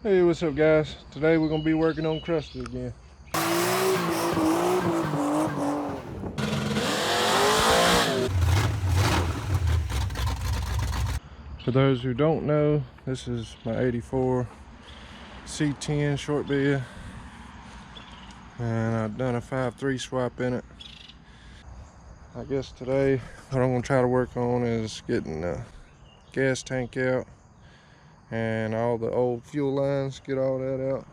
Hey, what's up guys? Today we're gonna be working on Krusty again. For those who don't know, this is my 84 C10 short bed, and I've done a 5.3 swap in it. I guess today what I'm gonna try to work on is getting the gas tank out and all the old fuel lines, get all that out.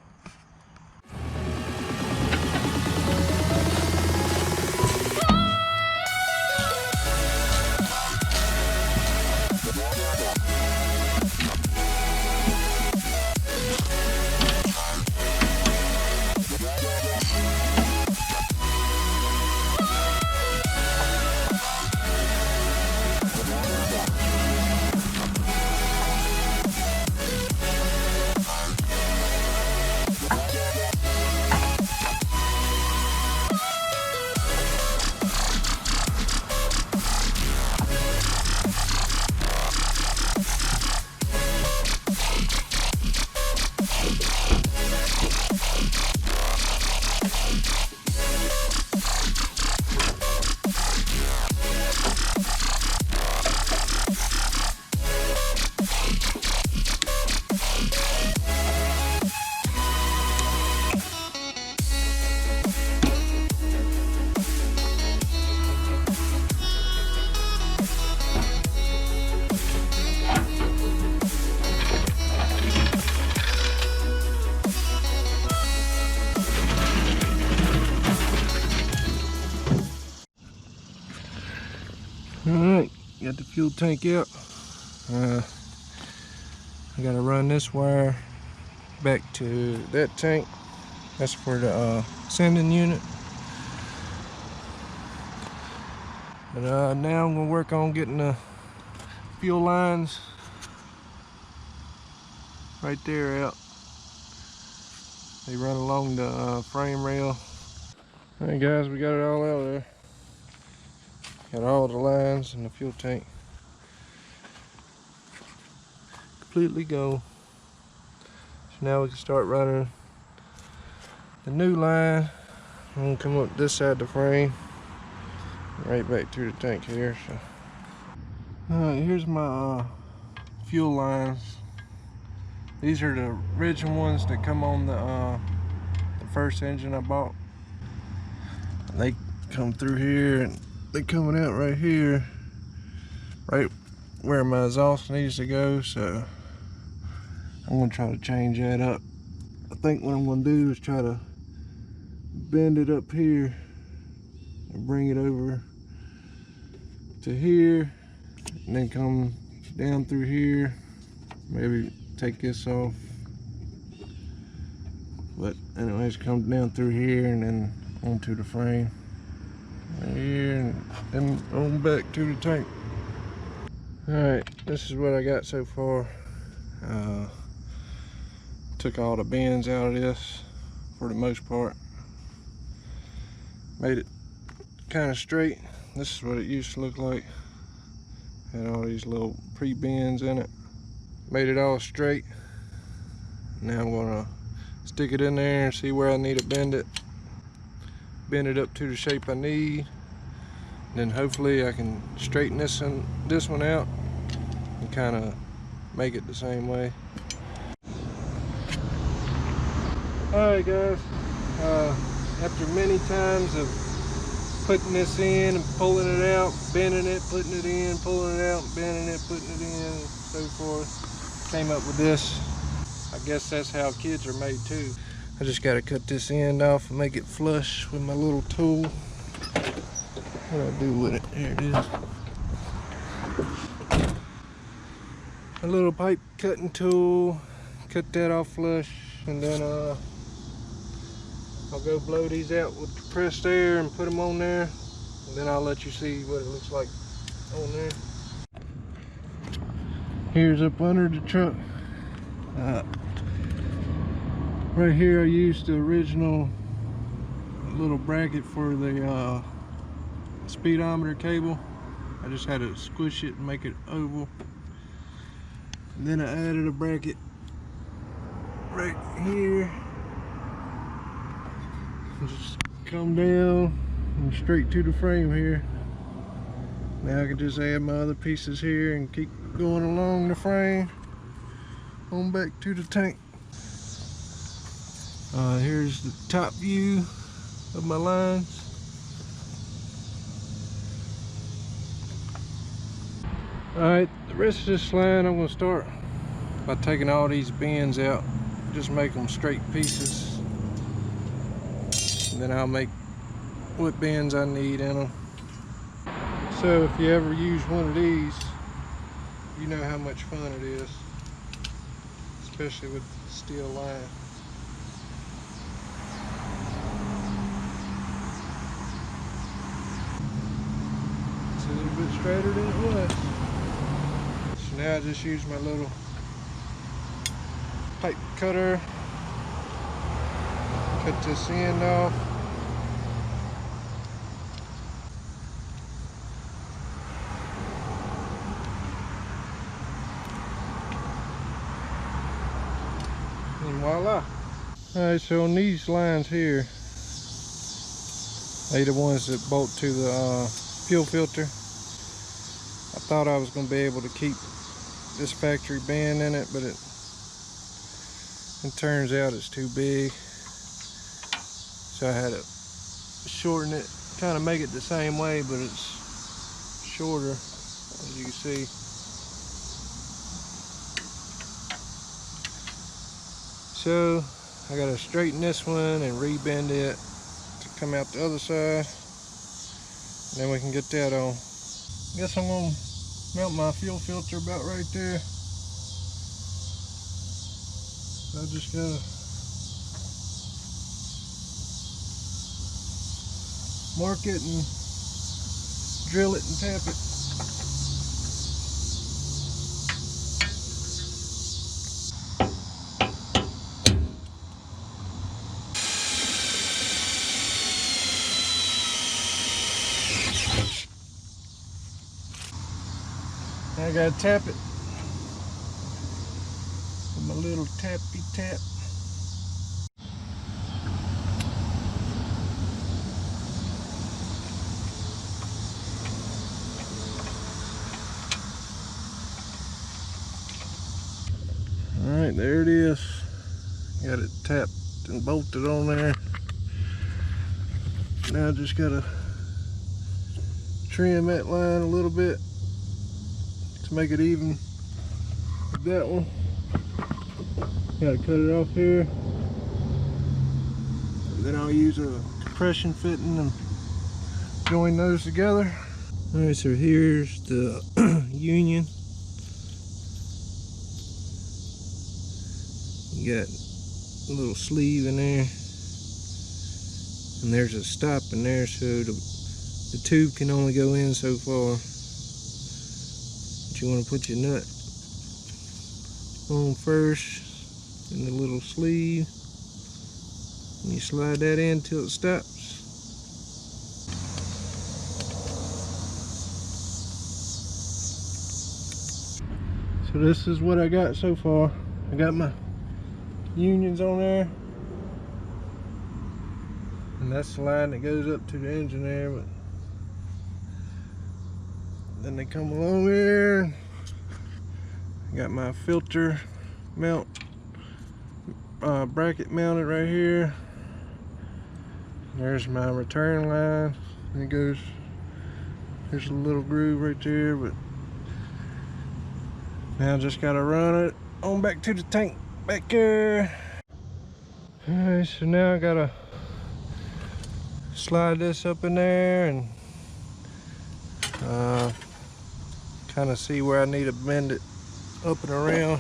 Alright, got the fuel tank out. I gotta run this wire back to that tank. That's for the sending unit. But now I'm gonna work on getting the fuel lines right there out. They run along the frame rail. Alright guys, we got it all out there. Got all the lines in the fuel tank completely go. So now we can start running the new line. I'm gonna come up this side of the frame, right back through the tank here. So, alright, here's my fuel lines. These are the original ones that come on the first engine I bought. And they come through here, and they're coming out right here, right where my exhaust needs to go. So I'm gonna try to change that up. I think what I'm gonna do is try to bend it up here and bring it over to here, and then come down through here. Maybe take this off, but anyways, come down through here and then onto the frame right here, and then on back to the tank. Alright, this is what I got so far. Took all the bends out of this for the most part. Made it kind of straight. This is what it used to look like. Had all these little pre-bends in it. Made it all straight. Now I'm gonna stick it in there and see where I need to bend it. Bend it up to the shape I need. Then hopefully I can straighten this one out and kind of make it the same way. Alright guys, after many times of putting this in and pulling it out, bending it, putting it in, pulling it out, bending it, putting it in, and so forth, came up with this. I guess that's how kids are made too. I just got to cut this end off and make it flush with my little tool. What do I do with it? Here it is. A little pipe cutting tool. Cut that off flush, and then I'll go blow these out with compressed air and put them on there, and then I'll let you see what it looks like on there. Here's up under the truck. Right here I used the original little bracket for the speedometer cable. I just had to squish it and make it oval. And then I added a bracket right here. Just come down and straight to the frame here. Now I can just add my other pieces here and keep going along the frame on back to the tank. Here's the top view of my lines. Alright, the rest of this line I'm going to start by taking all these bends out, just make them straight pieces, and then I'll make what bends I need in them. So if you ever use one of these, you know how much fun it is, especially with steel line. It's a little bit straighter than it was. So now I just use my little pipe cutter, cut this end off. And voila. Alright, so on these lines here, they the ones that bolt to the fuel filter. I thought I was going to be able to keep this factory bend in it, but it turns out it's too big. So I had to shorten it, kind of make it the same way, but it's shorter, as you can see. So I gotta straighten this one and rebend it to come out the other side, and then we can get that on. Guess I'm gonna mount my fuel filter about right there. I just gotta mark it and drill it and tap it. I gotta tap it with my little tappy tap. Alright, there it is. Got it tapped and bolted on there. Now I just gotta trim that line a little bit to make it even with that one. Gotta cut it off here. Then I'll use a compression fitting and join those together. Alright, so here's the union. You got a little sleeve in there, and there's a stop in there, so the tube can only go in so far. But you want to put your nut on first in the little sleeve, and you slide that in till it stops. So this is what I got so far. I got my unions on there, and that's the line that goes up to the engine there, but then they come along here. I got my filter mount bracket mounted right here. There's my return line, and it goes, there's a little groove right there, but now I just gotta run it on back to the tank back there. Alright, so now I gotta slide this up in there and kind of see where I need to bend it up and around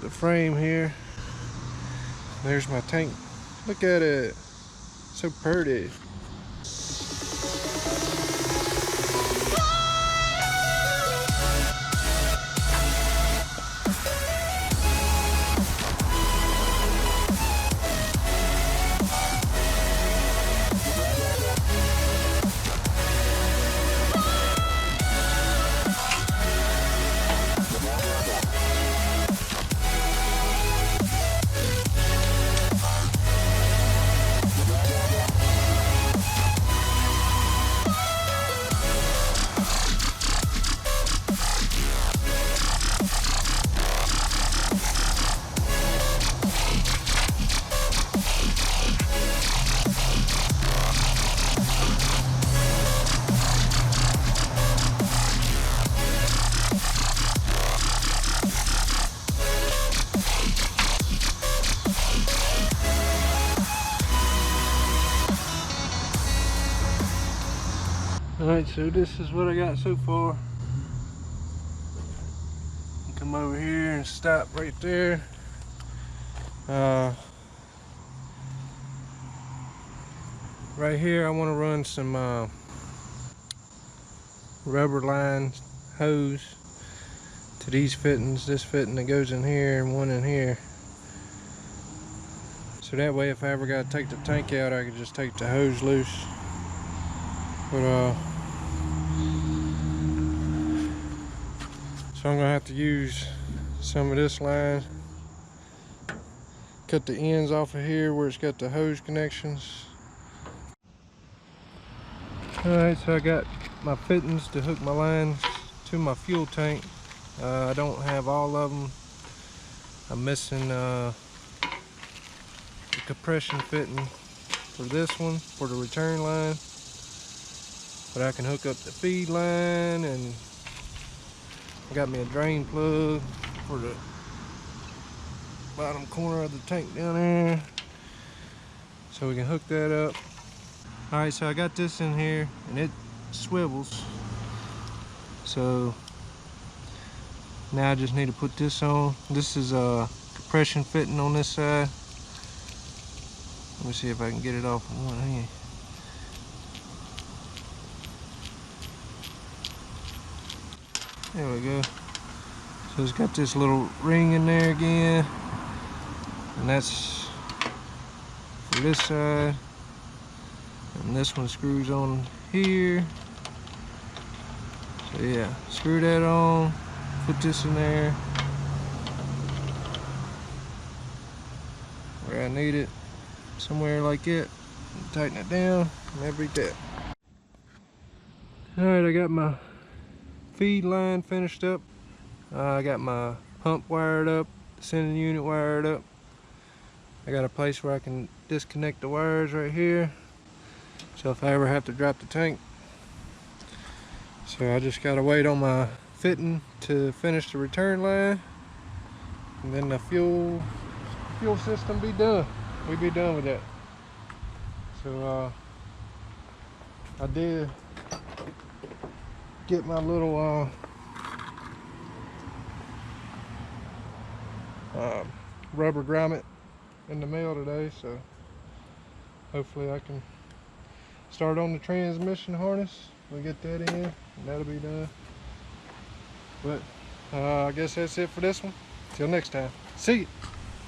the frame here. There's my tank. Look at it, so pretty. Alright, so this is what I got so far. Come over here and stop right there. Right here I want to run some rubber line hose to these fittings. This fitting that goes in here and one in here. So that way if I ever got to take the tank out, I can just take the hose loose. But so I'm gonna have to use some of this line, cut the ends off of here where it's got the hose connections. Alright, so I got my fittings to hook my lines to my fuel tank. I don't have all of them. I'm missing the compression fitting for this one, for the return line. But I can hook up the feed line, and I got me a drain plug for the bottom corner of the tank down there, so we can hook that up. Alright, so I got this in here and it swivels, so now I just need to put this on. This is a compression fitting on this side. Let me see if I can get it off in one hand. There we go. So it's got this little ring in there again, and that's for this side, and this one screws on here. So yeah, screw that on, put this in there where I need it, somewhere like it, and tighten it down, and that'll be that. Alright, I got my feed line finished up. I got my pump wired up, the sending unit wired up. I got a place where I can disconnect the wires right here, so if I ever have to drop the tank. So I just gotta wait on my fitting to finish the return line, and then the fuel system be done. We be done with that. So I did get my little rubber grommet in the mail today, so hopefully I can start on the transmission harness. We'll get that in and that'll be done. But I guess that's it for this one. Till next time, see you.